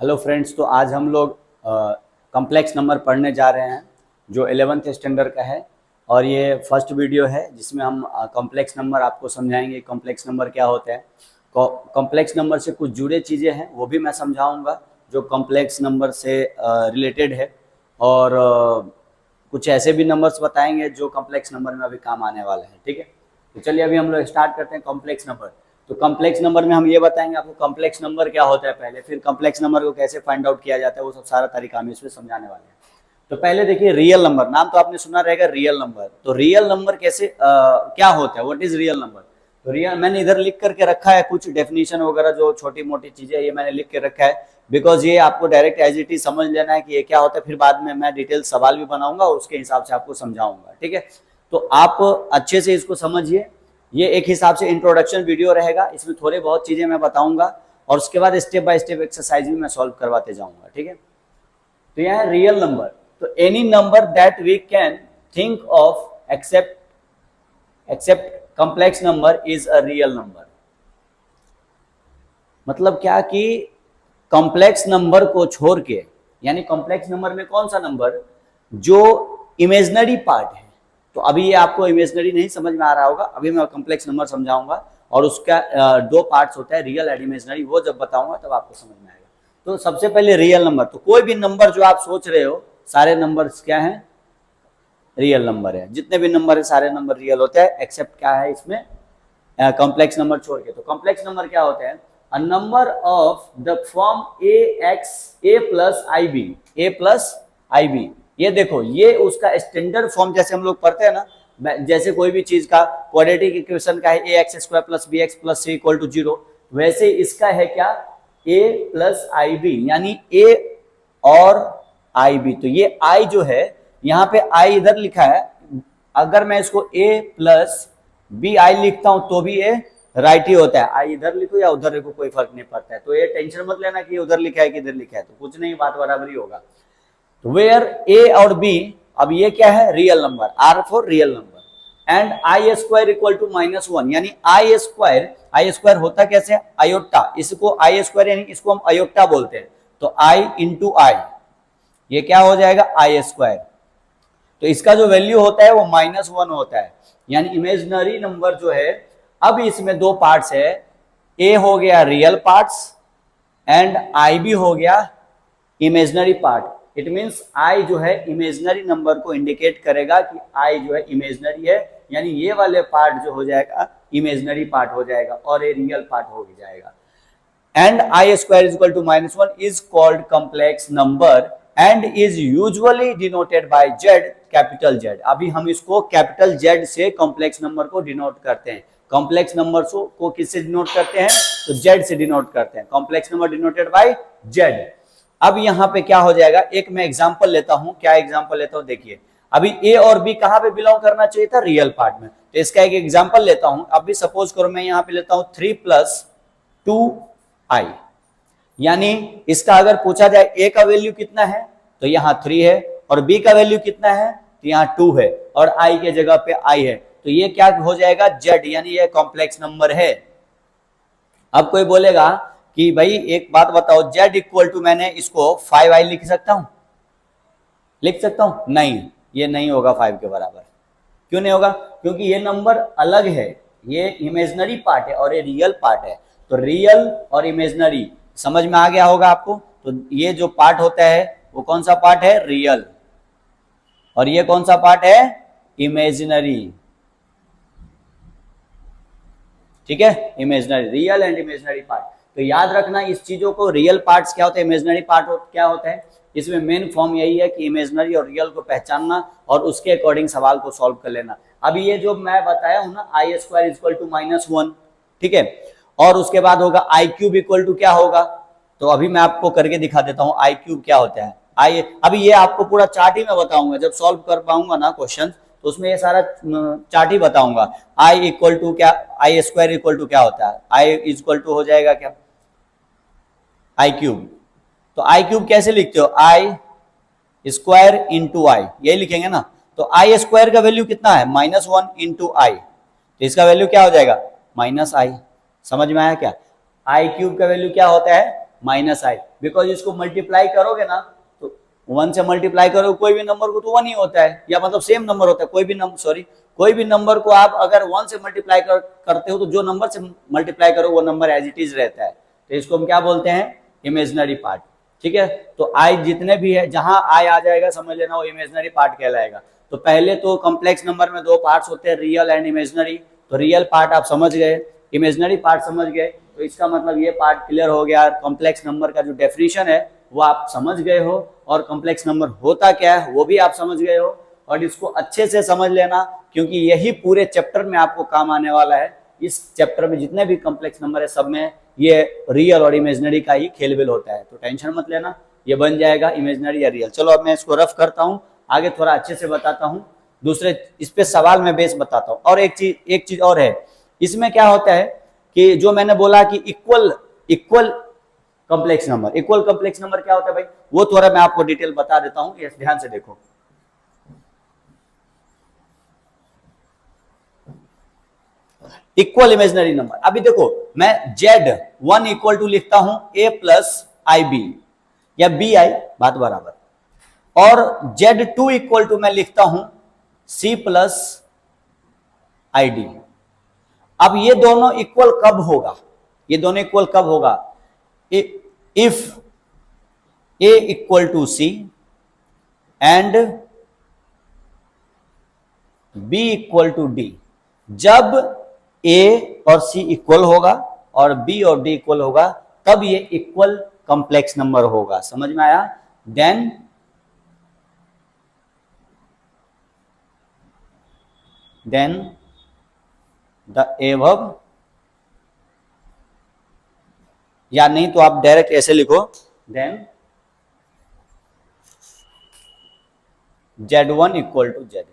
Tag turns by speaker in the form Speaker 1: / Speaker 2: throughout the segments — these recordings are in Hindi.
Speaker 1: हेलो फ्रेंड्स, तो आज हम लोग कॉम्प्लेक्स नंबर पढ़ने जा रहे हैं जो 11th स्टैंडर्ड का है। और ये फर्स्ट वीडियो है जिसमें हम कॉम्प्लेक्स नंबर आपको समझाएंगे। कॉम्प्लेक्स नंबर क्या होता है, कॉम्प्लेक्स नंबर से कुछ जुड़े चीज़ें हैं वो भी मैं समझाऊंगा जो कॉम्प्लेक्स नंबर से रिलेटेड है। और कुछ ऐसे भी नंबर्स बताएंगे जो कॉम्प्लेक्स नंबर में अभी काम आने वाले हैं। ठीक है, तो चलिए अभी हम लोग स्टार्ट करते हैं कॉम्प्लेक्स नंबर। तो कॉम्प्लेक्स नंबर में हम ये बताएंगे आपको कॉम्प्लेक्स नंबर क्या होता है पहले, फिर कॉम्प्लेक्स नंबर को कैसे फाइंड आउट किया जाता है, वो सब सारा तरीका हम इसमें समझाने वाले हैं। तो पहले देखिए रियल नंबर, नाम तो आपने सुना रहेगा रियल नंबर। तो रियल नंबर कैसे क्या होता है, व्हाट इज रियल नंबर। तो रियल मैंने इधर लिख करके रखा है कुछ डेफिनेशन वगैरह, जो छोटी मोटी चीजें ये मैंने लिख के रखा है बिकॉज ये आपको डायरेक्ट एज इट इज समझ लेना है कि ये क्या होता है। फिर बाद में मैं डिटेल सवाल भी बनाऊंगा, उसके हिसाब से आपको समझाऊंगा। ठीक है, तो आप अच्छे से इसको समझिए। ये एक हिसाब से इंट्रोडक्शन वीडियो रहेगा, इसमें थोड़े बहुत चीजें मैं बताऊंगा और उसके बाद स्टेप बाय स्टेप एक्सरसाइज भी मैं सॉल्व करवाते जाऊंगा। ठीक है, तो यह है रियल नंबर। तो any number that we can think of except complex number is a real number. मतलब क्या कि कॉम्प्लेक्स नंबर को छोड़ के, यानी कॉम्प्लेक्स नंबर में कौन सा नंबर जो इमेजिनरी पार्ट है। तो अभी ये आपको इमेजिनरी नहीं समझ में आ रहा होगा, अभी मैं कॉम्प्लेक्स नंबर समझाऊंगा और उसका दो पार्ट्स होता है, रियल एंड इमेजिनरी। वो जब बताऊंगा तब आपको समझ में आएगा। तो सबसे पहले रियल नंबर, तो कोई भी नंबर जो आप सोच रहे हो सारे नंबर्स क्या हैं, रियल नंबर है। जितने भी नंबर है सारे नंबर रियल होते हैं, एक्सेप्ट क्या है इसमें, कॉम्प्लेक्स नंबर छोड़ के। तो कॉम्प्लेक्स नंबर क्या होते हैं, a number of the form a plus i b, a plus i b. ये देखो, ये उसका स्टैंडर्ड फॉर्म, जैसे हम लोग पढ़ते हैं ना, जैसे कोई भी चीज का क्वाड्रेटिक इक्वेशन का है a x square plus b x plus c equal to 0, वैसे इसका है क्या, ए प्लस आई बी, यानी ए और आई बी। तो ये आई जो है, यहाँ पे आई इधर लिखा है, अगर मैं इसको ए प्लस बी आई लिखता हूं तो भी ये राइट ही होता है। आई इधर लिखो या उधर लिखो कोई फर्क नहीं पड़ता है। तो ये टेंशन मत लेना कि उधर लिखा है कि इधर लिखा है, तो कुछ नहीं, बात बराबर ही होगा। तो वेयर ए और बी, अब ये क्या है, real number, R for real number. And i square equal to -1, यानी आई स्क्वायर होता कैसे, आयोटा। इसको आई स्क्वायर यानी इसको हम आयोटा बोलते हैं। तो आई इंटू आई, ये क्या हो जाएगा, आई स्क्वायर। तो इसका जो वैल्यू होता है वो -1 होता है, यानी इमेजिनरी नंबर जो है। अब इसमें दो पार्ट्स है, ए हो गया रियल पार्ट्स एंड आई भी हो गया imaginary part. It means I जो है इमेजिनरी नंबर को इंडिकेट करेगा कि आई जो है इमेजिनरी है, यानी ये वाले पार्ट जो हो जाएगा इमेजिनरी पार्ट हो जाएगा और ये रियल पार्ट हो जाएगा। And i square is equal to -1 is called complex number and is usually denoted by Z, capital Z. अभी हम इसको कैपिटल जेड से कॉम्प्लेक्स नंबर को डिनोट करते हैं। कॉम्प्लेक्स नंबर को किससे डिनोट करते हैं, तो जेड से डिनोट करते हैं। Complex number denoted by Z. अब यहाँ पे क्या हो जाएगा, एक मैं एग्जांपल लेता हूं। क्या एग्जांपल लेता हूं, देखिए अभी ए और बी कहां पे बिलोंग करना चाहिए था, रियल पार्ट में। तो इसका एक एग्जांपल लेता हूं। अभी सपोज करो मैं यहाँ पे लेता हूं 3 + 2i, यानी इसका अगर पूछा जाए ए का वैल्यू कितना है तो यहाँ 3 है, और बी का वैल्यू कितना है तो यहाँ 2 है, और आई के जगह पे आई है। तो ये क्या हो जाएगा, जेड, यानी ये कॉम्प्लेक्स नंबर है। अब कोई बोलेगा कि भाई एक बात बताओ, जेड इक्वल टू, मैंने इसको 5i लिख सकता हूं, लिख सकता हूं, नहीं, ये नहीं होगा 5 के बराबर। क्यों नहीं होगा, क्योंकि ये नंबर अलग है, ये इमेजिनरी पार्ट है और ये रियल पार्ट है। तो रियल और इमेजिनरी समझ में आ गया होगा आपको। तो ये जो पार्ट होता है वो कौन सा पार्ट है, रियल, और ये कौन सा पार्ट है, इमेजिनरी। ठीक है, imaginary, real and imaginary part. तो याद रखना इस चीजों को, रियल पार्ट्स क्या होते हैं, इमेजिनरी पार्ट क्या होता है। इसमें मेन फॉर्म यही है कि इमेजिनरी और रियल को पहचानना और उसके अकॉर्डिंग सवाल को सॉल्व कर लेना। अभी ये जो मैं बताया हूं ना, आई स्क्वायर इक्वल टू -1, ठीक है, और उसके बाद होगा आई क्यूब इक्वल टू क्या होगा, तो अभी मैं आपको करके दिखा देता हूं आई क्यूब क्या होता है। आई, अभी ये आपको पूरा चार्ट ही मैं बताऊंगा, जब सॉल्व कर पाऊंगा ना क्वेश्चन, तो उसमें ये सारा चार्ट ही बताऊंगा। आई इक्वल टू क्या, आई स्क्वायर इक्वल टू क्या होता है, आई इक्वल टू हो जाएगा क्या, आई क्यूब। तो आई क्यूब कैसे लिखते हो, आई स्क्वायर इंटू आई, यही लिखेंगे ना। तो आई स्क्वायर का वैल्यू कितना है, -1 इंटू आई, तो इसका वैल्यू क्या हो जाएगा, -i। समझ में आया क्या, आई क्यूब का वैल्यू क्या होता है, माइनस आई, बिकॉज इसको मल्टीप्लाई करोगे ना तो 1 से मल्टीप्लाई करोगे कोई भी नंबर को तो 1 ही होता है, या मतलब सेम नंबर होता है। कोई भी नंबर को आप अगर 1 से मल्टीप्लाई करते हो तो जो नंबर से मल्टीप्लाई करो वो नंबर एज इट इज रहता है। तो इसको हम क्या बोलते हैं, इमेजिनरी पार्ट। ठीक है, तो आई जितने भी है, जहां आई आ जाएगा समझ लेना वो इमेजिनरी पार्ट कहलाएगा। तो पहले तो कॉम्प्लेक्स नंबर में दो पार्ट्स होते हैं, रियल एंड इमेजिनरी। तो रियल पार्ट आप समझ गए, इमेजिनरी पार्ट समझ गए, तो इसका मतलब ये पार्ट क्लियर हो गया। कॉम्प्लेक्स नंबर का जो डेफिनेशन है वो आप समझ गए हो, और कॉम्प्लेक्स नंबर होता क्या है वो भी आप समझ गए हो। और इसको अच्छे से समझ लेना, क्योंकि यही पूरे चैप्टर में आपको काम आने वाला है। इस चैप्टर में जितने भी कॉम्प्लेक्स नंबर है सब में ये रियल और इमेजिनरी का ही खेलबिल होता है। तो टेंशन मत लेना, ये बन जाएगा इमेजिनरी या रियल। चलो अब मैं इसको रफ करता हूँ, आगे थोड़ा अच्छे से बताता हूँ। दूसरे इस पे सवाल में बेस बताता हूँ। और एक चीज और है, इसमें क्या होता है कि जो मैंने बोला कि इक्वल कॉम्प्लेक्स नंबर क्या होता है भाई, वो थोड़ा मैं आपको डिटेल बता देता हूँ, ये ध्यान से देखो। इक्वल इमेजिनरी नंबर, अभी देखो मैं Z1 इक्वल टू लिखता हूं A प्लस IB या BI, बात बराबर। और Z2 इक्वल टू मैं लिखता हूं C प्लस ID। अब ये दोनों इक्वल कब होगा, if A equal to C and B equal to D। जब A और C इक्वल होगा और B और D इक्वल होगा तब ये इक्वल कॉम्प्लेक्स नंबर होगा। समझ में आया? देन द एबव, या नहीं तो आप डायरेक्ट ऐसे लिखो, then Z1 equal to Z2।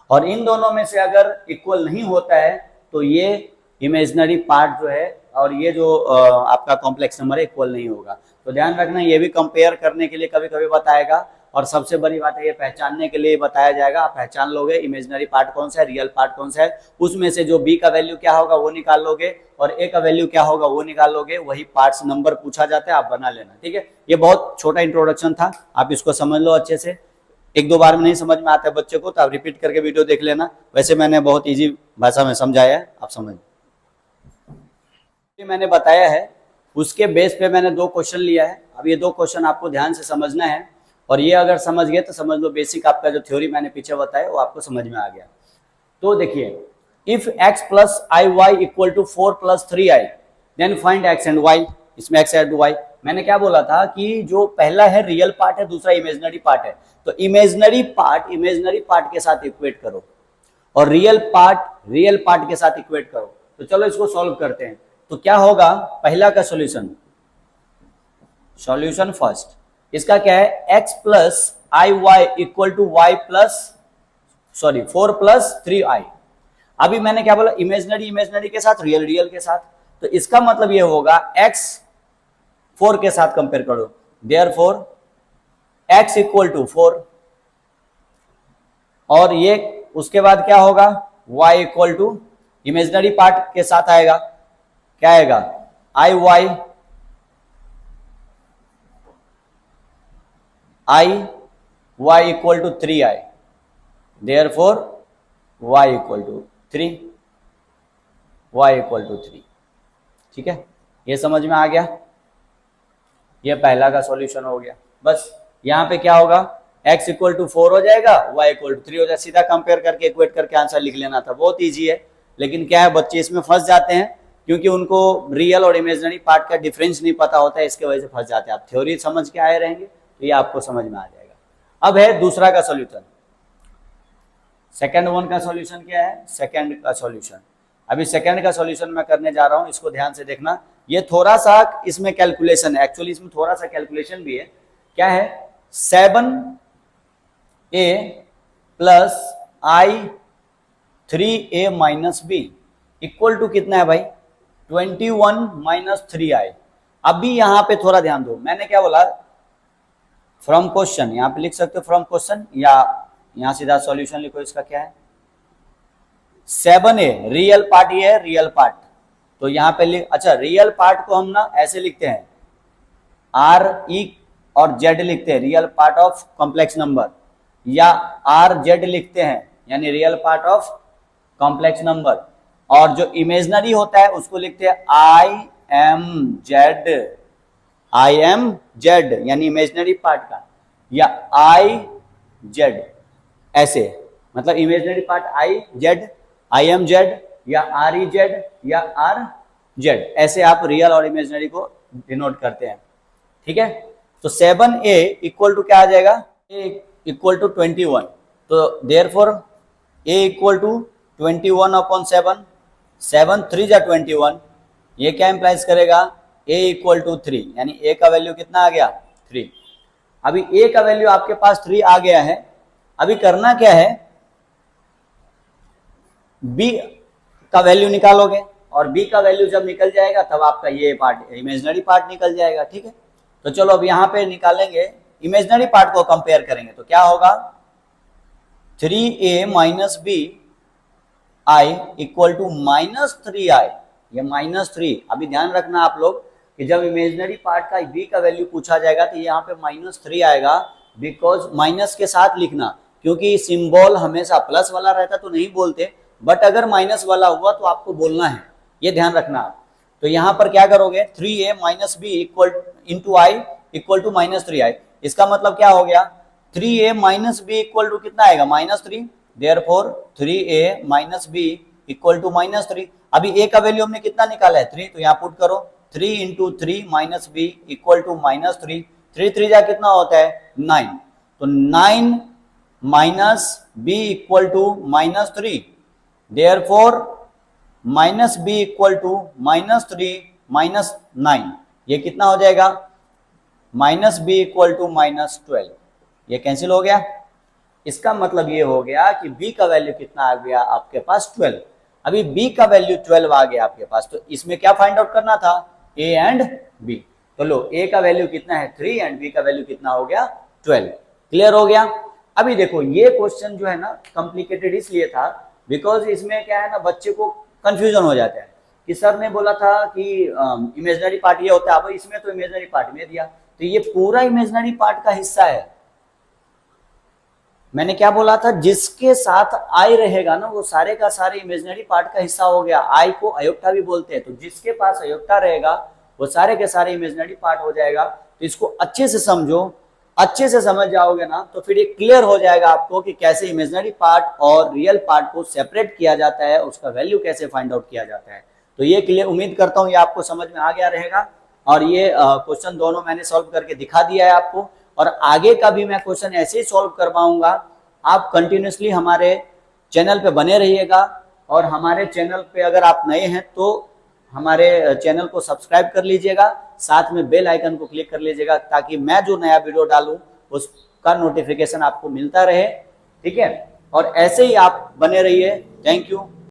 Speaker 1: और इन दोनों में से अगर इक्वल नहीं होता है तो ये इमेजिनरी पार्ट जो है और ये जो आपका कॉम्प्लेक्स नंबर है इक्वल नहीं होगा। तो ध्यान रखना, ये भी कंपेयर करने के लिए कभी कभी बताएगा, और सबसे बड़ी बात है ये पहचानने के लिए बताया जाएगा। आप पहचान लोगे इमेजिनरी पार्ट कौन सा है, रियल पार्ट कौन सा है, उसमें से जो बी का वैल्यू क्या होगा वो निकाल लोगे और ए का वैल्यू क्या होगा वो निकाल लोगे। वही पार्ट्स नंबर पूछा जाता है, आप बना लेना। ठीक है, ये बहुत छोटा इंट्रोडक्शन था, आप इसको समझ लो अच्छे से। एक दो बार में नहीं समझ में आता है बच्चे को तो आप रिपीट करके वीडियो देख लेना। वैसे मैंने बहुत इजी भाषा में समझाया है, आप समझ। मैंने बताया है उसके बेस पे मैंने 2 क्वेश्चन लिया है। अब ये 2 क्वेश्चन आपको ध्यान से समझना है, और ये अगर समझ गए तो समझ लो बेसिक आपका जो थ्योरी मैंने पीछे बताया वो आपको समझ में आ गया। तो देखिए, if x plus i y equal to 4 plus 3i then find x and y। इसमें x एंड y मैंने क्या बोला था कि जो पहला है रियल पार्ट है, दूसरा इमेजिनरी पार्ट है। तो इमेजिनरी पार्ट के साथ इक्वेट करो और रियल पार्ट के साथ इक्वेट करो। तो चलो इसको सॉल्व करते हैं। तो क्या होगा, पहला का सॉल्यूशन फर्स्ट, इसका क्या है, x plus i y equal to y plus 4 plus 3i। अभी मैंने क्या बोला, इमेजिनरी के साथ, रियल के साथ। तो इसका मतलब ये होगा x 4 के साथ कंपेयर करो, देयरफॉर x इक्वल टू 4, और ये उसके बाद क्या होगा, y equal to imaginary part के साथ आएगा, क्या आएगा, i y equal to 3i, therefore y equal to 3। ठीक है, ये समझ में आ गया, ये पहला का सॉल्यूशन हो गया। बस यहां पे क्या होगा, x इक्वल टू 4 हो जाएगा, y इक्वल टू 3 हो जाएगा। सीधा कंपेयर करके इक्वेट करके आंसर लिख लेना था, बहुत इजी है। लेकिन क्या है, बच्चे इसमें फंस जाते हैं क्योंकि उनको रियल और इमेजिनरी पार्ट का डिफरेंस नहीं पता होता है, इसके वजह से फंस जाते हैं। आप थ्योरी समझ के आए रहेंगे तो ये आपको समझ में आ जाएगा। अब है दूसरा का सॉल्यूशन, सेकंड वन का सॉल्यूशन क्या है, सेकंड का सॉल्यूशन। अभी सेकंड का सॉल्यूशन मैं करने जा रहा हूं, इसको ध्यान से देखना। ये थोड़ा सा इसमें कैलकुलेशन है, एक्चुअली इसमें थोड़ा सा कैलकुलेशन भी है। क्या है, 7a plus i3a minus b equal to कितना है भाई, 21 माइनस 3i। अभी यहां पे थोड़ा ध्यान दो, मैंने क्या बोला, फ्रॉम क्वेश्चन, यहां पे लिख सकते हो फ्रॉम क्वेश्चन, या यहां सीधा सॉल्यूशन लिखो। इसका क्या है, 7a रियल पार्ट, ये है रियल पार्ट। तो यहां पे लिख, अच्छा रियल पार्ट को हम ना ऐसे लिखते हैं, आर ई और जेड लिखते हैं real part of complex number, या आर जेड लिखते हैं यानी real part of complex number, और जो इमेजनरी होता है उसको लिखते हैं I am Z, I am Z यानी इमेजनरी पार्ट का, या आई जेड, ऐसे मतलब imaginary part I Z, I am Z, या आर ई जेड, या आर जेड, ऐसे आप रियल और इमेजनरी को डिनोट करते हैं। ठीक है, तो 7a इक्वल टू क्या आ जाएगा, a इक्वल टू 21, तो therefore a equal to 21 upon 7, 7 3 जा 21, ये क्या इंप्लाइज करेगा, a इक्वल टू 3, यानी a का वैल्यू कितना आ गया 3। अभी a का वैल्यू आपके पास 3 आ गया है, अभी करना क्या है, b का वैल्यू निकालोगे, और b का वैल्यू जब निकल जाएगा तब आपका ये पार्ट इमेजनरी पार्ट निकल जाएगा। ठीक है, तो चलो अब यहां पे निकालेंगे, इमेजनरी पार्ट को कंपेयर करेंगे तो क्या होगा, 3a minus b i equal to minus 3i, ये माइनस 3। अभी ध्यान रखना आप लोग कि जब इमेजनरी पार्ट का b का वैल्यू पूछा जाएगा तो यहाँ पे माइनस 3 आएगा, बिकॉज माइनस के साथ लिखना, क्योंकि सिंबल हमेशा प्लस वाला रहता तो नहीं बोलते, बट अगर माइनस वाला हुआ तो आपको बोलना है, ये ध्यान रखना आप। तो यहाँ पर क्या करोगे, 3a minus b equal into i equal to minus 3i, इसका मतलब क्या हो गया, 3a minus b equal to कितना आएगा minus 3, therefore 3a minus b equal to minus 3। अभी a का वैल्यू हमने कितना निकाला है 3, तो यहाँ पुट करो 3 into 3 minus b equal to minus 3, 3 3 जा कितना होता है 9, तो 9 minus b equal to minus 3, therefore minus b equal to minus 3 minus 9, ये कितना हो जाएगा minus b equal to minus 12, ये कैंसिल हो गया। इसका मतलब ये हो गया कि b का वैल्यू कितना आ गया आपके पास 12। अभी b का वैल्यू 12 आ गया आपके पास, तो इसमें क्या फाइंड आउट करना था, a एंड b। तो लो a का वैल्यू कितना है 3 एंड b का वैल्यू कितना हो गया 12। क्लियर हो गया। अभी देखो ये क्वेश्चन जो है ना कॉम्प्लिकेटेड इसलिए था बिकॉज इसमें क्या है ना बच्चे को कंफ्यूजन हो जाता है कि सर ने बोला था कि इमेजनरी पार्ट ये होता है, अब इसमें तो इमेजनरी पार्ट में दिया, तो ये पूरा इमेजनरी पार्ट का हिस्सा है। मैंने क्या बोला था, जिसके साथ आई रहेगा ना वो सारे का सारे इमेजनरी पार्ट का हिस्सा हो गया। आई को अयोक्ता भी बोलते हैं, तो जिसके पास अयोक्ता रहेगा वो सारे के सारे इमेजनरी पार्ट हो जाएगा। तो इसको अच्छे से समझो, अच्छे से समझ जाओगे ना तो फिर ये क्लियर हो जाएगा आपको कि कैसे इमेजनरी पार्ट और रियल पार्ट को सेपरेट किया जाता है, उसका वैल्यू कैसे फाइंड आउट किया जाता है। तो ये क्लियर, उम्मीद करता हूँ ये आपको समझ में आ गया रहेगा। और ये क्वेश्चन दोनों मैंने सॉल्व करके दिखा दिया है आपको, और आगे का भी मैं क्वेश्चन ऐसे ही सॉल्व करवाऊंगा। आप कंटिन्यूसली हमारे चैनल पे बने रहिएगा, और हमारे चैनल पे अगर आप नए हैं तो हमारे चैनल को सब्सक्राइब कर लीजिएगा, साथ में बेल आइकन को क्लिक कर लीजिएगा ताकि मैं जो नया वीडियो डालूं उसका नोटिफिकेशन आपको मिलता रहे। ठीक है, और ऐसे ही आप बने रहिए। Thank you.